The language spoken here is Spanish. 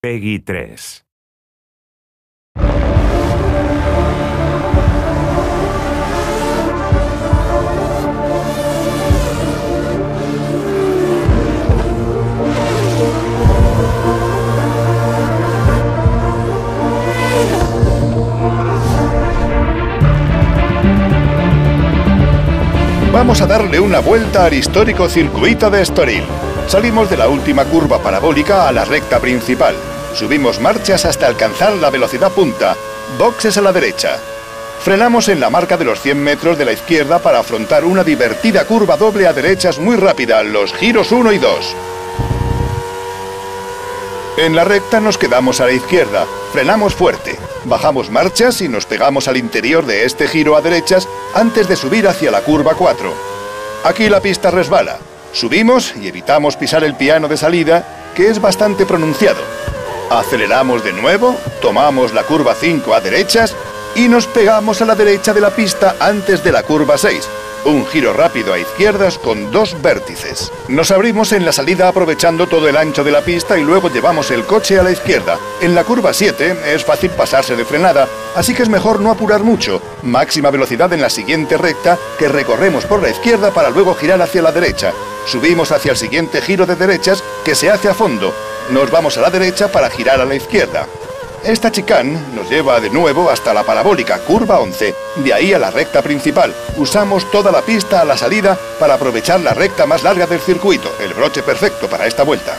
Peggy 3. Vamos a darle una vuelta al histórico circuito de Estoril. Salimos de la última curva parabólica a la recta principal. Subimos marchas hasta alcanzar la velocidad punta. Boxes a la derecha. Frenamos en la marca de los 100 metros de la izquierda para afrontar una divertida curva doble a derechas muy rápida, los giros 1 y 2. En la recta nos quedamos a la izquierda. Frenamos fuerte. Bajamos marchas y nos pegamos al interior de este giro a derechas antes de subir hacia la curva 4. Aquí la pista resbala. Subimos y evitamos pisar el piano de salida, que es bastante pronunciado. Aceleramos de nuevo, tomamos la curva 5 a derechas y nos pegamos a la derecha de la pista antes de la curva 6. Un giro rápido a izquierdas con 2 vértices. Nos abrimos en la salida aprovechando todo el ancho de la pista y luego llevamos el coche a la izquierda. En la curva 7 es fácil pasarse de frenada, así que es mejor no apurar mucho. Máxima velocidad en la siguiente recta que recorremos por la izquierda para luego girar hacia la derecha. Subimos hacia el siguiente giro de derechas que se hace a fondo. Nos vamos a la derecha para girar a la izquierda. Esta chicane nos lleva de nuevo hasta la parabólica curva 11, de ahí a la recta principal. Usamos toda la pista a la salida para aprovechar la recta más larga del circuito, el broche perfecto para esta vuelta.